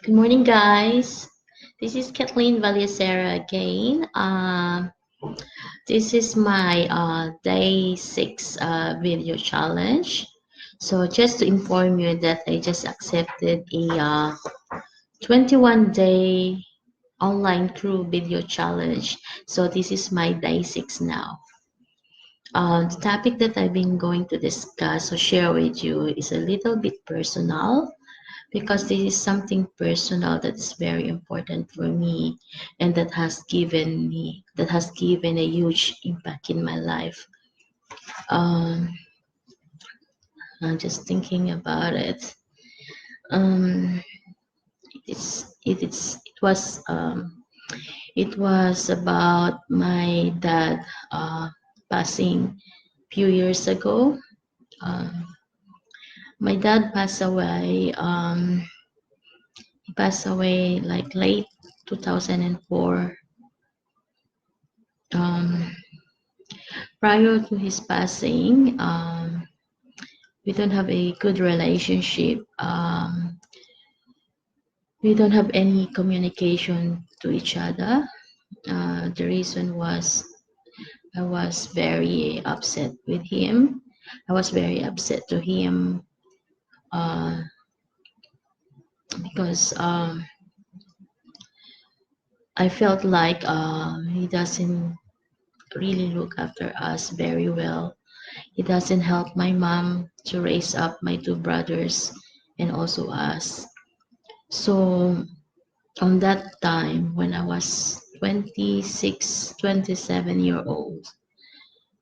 Good morning, guys. This is Kathleen Valiacera again. This is my day six video challenge. So just to inform you that I just accepted a 21-day online crew video challenge. So this is my day six now. The topic that I've been going to discuss or share with you is a little bit personal because this is something personal that's very important for me and that has given a huge impact in my life. um I'm just thinking about it. um it was about my dad passing few years ago. My dad passed away. He passed away like late 2004. um Prior to his passing, we don't have a good relationship. We don't have any communication to each other. The reason was I was very upset with him. I was very upset to him uh, because I felt like he doesn't really look after us very well. He doesn't help my mom to raise up my two brothers and also us. So on that time when I was 26, 27 year old,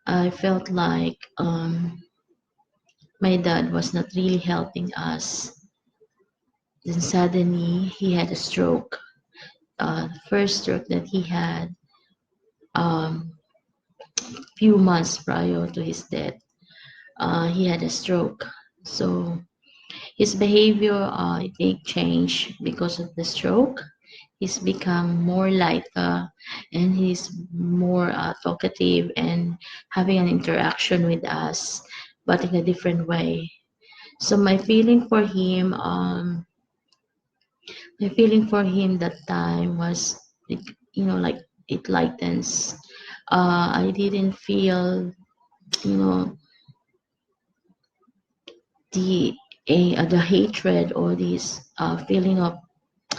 I felt like my dad was not really helping us. Then suddenly he had a stroke. The first stroke that he had um, few months prior to his death, he had a stroke. So his behavior, I think, changed because of the stroke. He's become more lighter and he's more talkative and having an interaction with us, but in a different way. So my feeling for him that time was, like, like it lightens. I didn't feel, you know, the hatred or this feeling of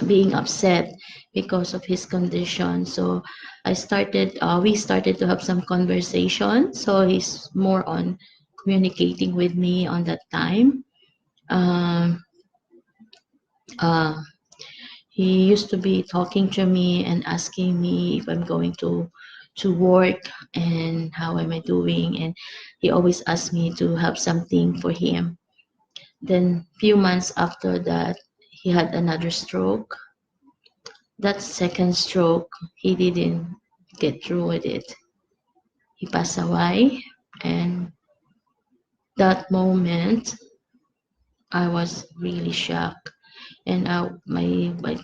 being upset because of his condition. So we started to have some conversation. So he's more on communicating with me on that time. Um, uh, he used to be talking to me and asking me if I'm going to work and how am I doing, and he always asked me to have something for him. Then few months after that, he had another stroke. That second stroke, he didn't get through with it. He passed away, and that moment, I was really shocked, and I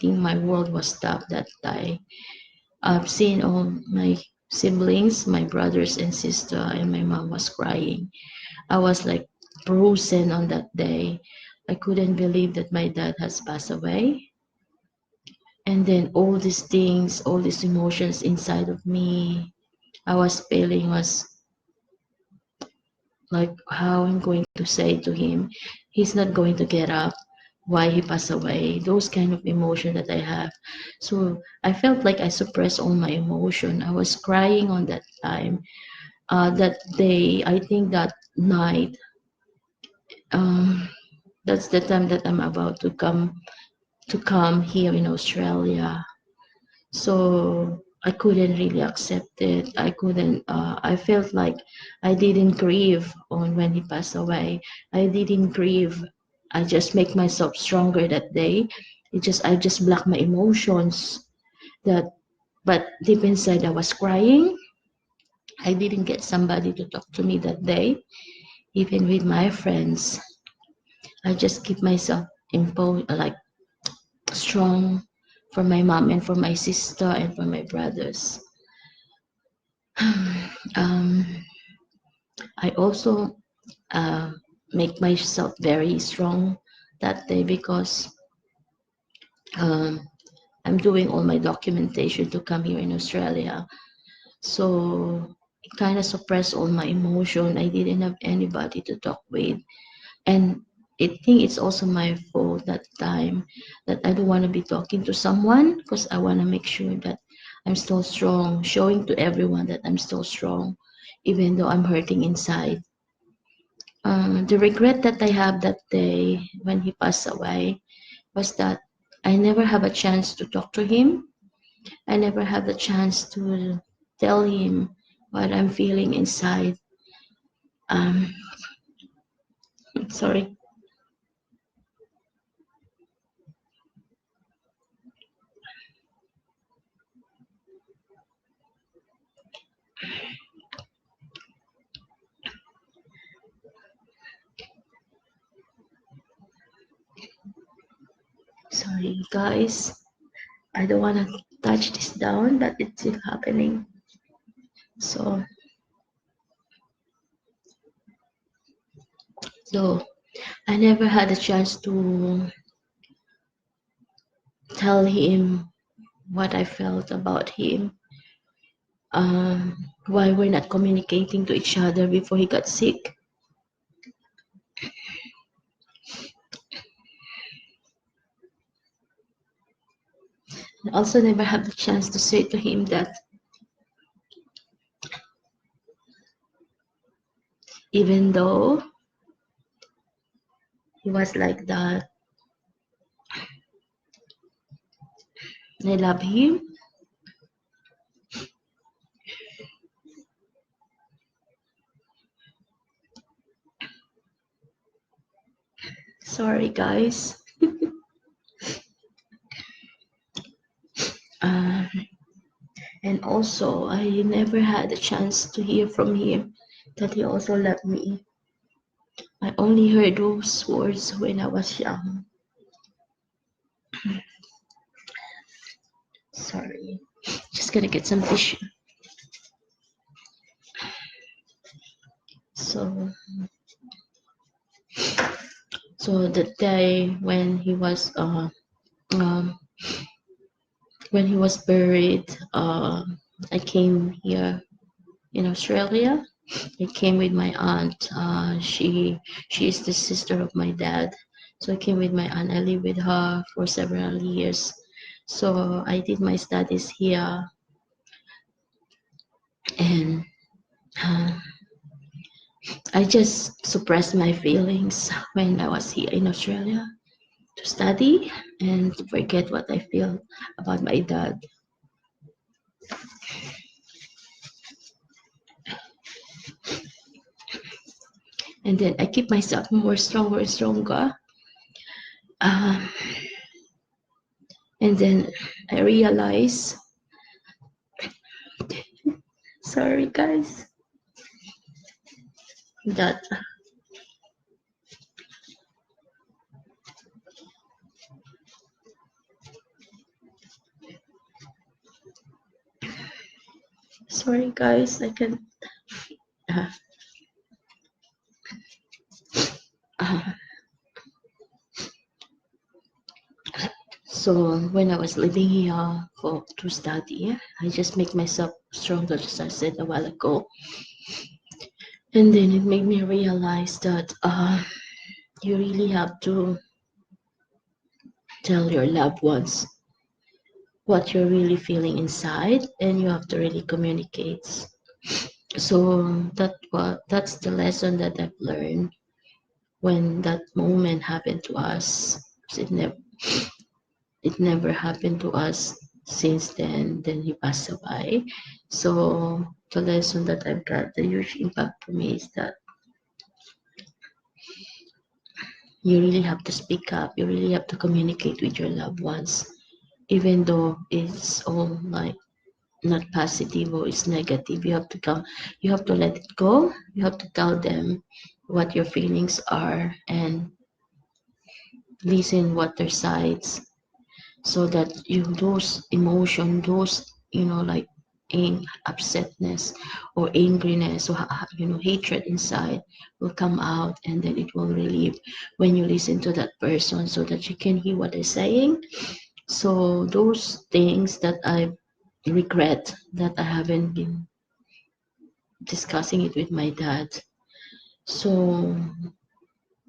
think my world was stopped that day. I've seen all my siblings, my brothers and sister, and my mom was crying. I was like frozen on that day. I couldn't believe that my dad has passed away. And then all these things, all these emotions inside of me, I was feeling was like how I'm going to say to him, he's not going to get up, why he passed away, those kind of emotion that I have. So I felt like I suppressed all my emotion. I was crying on that time. That day, I think that night, um, that's the time that I'm about to come here in Australia. So I couldn't really accept it. I felt like I didn't grieve on when he passed away. I didn't grieve. I just make myself stronger that day. I just block my emotions. That But deep inside I was crying. I didn't get somebody to talk to me that day, even with my friends. I just keep myself like strong for my mom and for my sister and for my brothers. um, I also uh, make myself very strong that day because um, I'm doing all my documentation to come here in Australia. So it kind of suppressed all my emotion. I didn't have anybody to talk with. And I think it's also my fault that time that I don't want to be talking to someone because I want to make sure that I'm still strong, showing to everyone that I'm still strong, even though I'm hurting inside. The regret that I have that day when he passed away was that I never have a chance to talk to him. I never had the chance to tell him what I'm feeling inside. Um, sorry. Sorry, guys. I don't want to touch this down, but it's still happening. So, so I never had a chance to tell him what I felt about him. Why we're not communicating to each other before he got sick. I also never had the chance to say to him that even though he was like that, I love him. Sorry, guys. Uh, and also, I never had a chance to hear from him that he also loved me. I only heard those words when I was young. Sorry. Just gonna get some tissue. So, so the day um, when he was buried, I came here in Australia. I came with my aunt. She is the sister of my dad. So I came with my aunt. I lived with her for several years. So I did my studies here, and uh, I just suppressed my feelings when I was here in Australia to study and to forget what I feel about my dad. And then I keep myself more stronger and stronger. Um, and then I realize, sorry guys, that sorry guys, I can. Uh, uh, so when I was living here for to study, I just make myself stronger, as I said a while ago. And then it made me realize that you really have to tell your loved ones what you're really feeling inside, and you have to really communicate. So that's the lesson that I've learned when that moment happened to us. It never happened to us since then he passed away. So the lesson that I've got, the huge impact for me is that you really have to speak up, you really have to communicate with your loved ones, even though it's all like not positive or it's negative. You have to let it go. You have to tell them what your feelings are and listen what their sides, so that you those emotion, those like upsetness or angriness or hatred inside will come out, and then it will relieve when you listen to that person, so that you can hear what they're saying, So those things that I regret that I haven't been discussing it with my dad. So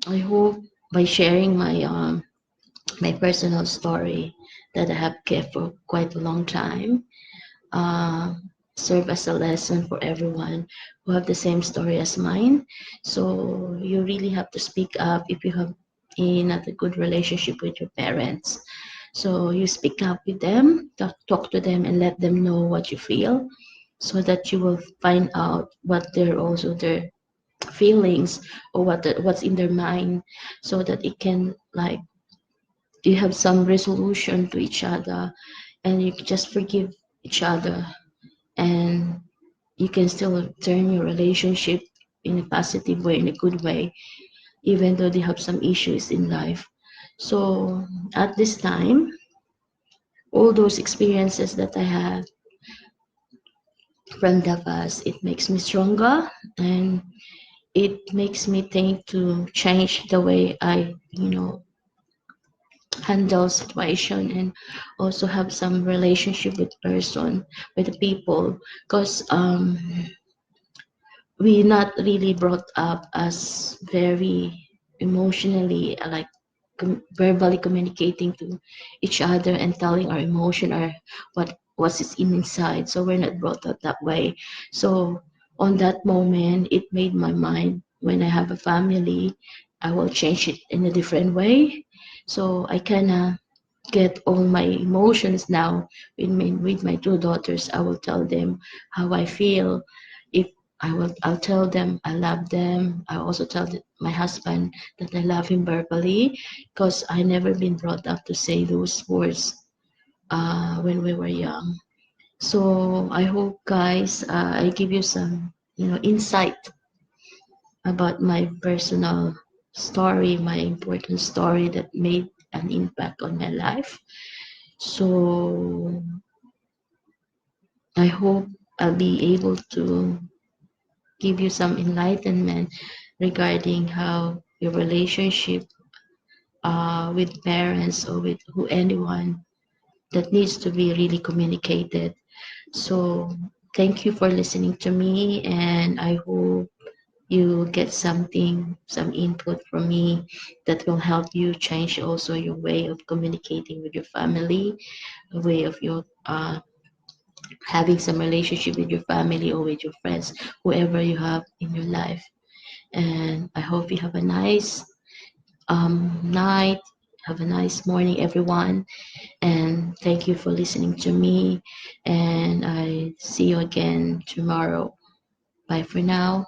I hope by sharing my personal story that I have kept for quite a long time, uh, serve as a lesson for everyone who have the same story as mine. So you really have to speak up if you have not a good relationship with your parents. So you speak up with them, talk to them, and let them know what you feel, so that you will find out what they're also their feelings, or what's in their mind, so that it can like you have some resolution to each other, and you can just forgive each other, and you can still turn your relationship in a positive way, in a good way, even though they have some issues in life. So at this time, all those experiences that I have from the past, it makes me stronger, and it makes me think to change the way I, handle situation, and also have some relationship with person, with the people, because we not really brought up as very emotionally, like verbally communicating to each other and telling our emotion or what is inside. So we're not brought up that way. So on that moment, it made my mind, when I have a family, I will change it in a different way. So I kind of get all my emotions now with my two daughters. I will tell them how I feel. If I'll tell them I love them. I also tell my husband that I love him verbally, because I never been brought up to say those words when we were young. So I hope, guys, I give you some insight about my personal story, my important story that made an impact on my life. So I hope I'll be able to give you some enlightenment regarding how your relationship with parents, or with who anyone, that needs to be really communicated. So thank you for listening to me, and I hope you get something, some input from me that will help you change also your way of communicating with your family, a way of your having some relationship with your family or with your friends, whoever you have in your life. And I hope you have a nice night. Have a nice morning, everyone. And thank you for listening to me. And I see you again tomorrow. Bye for now.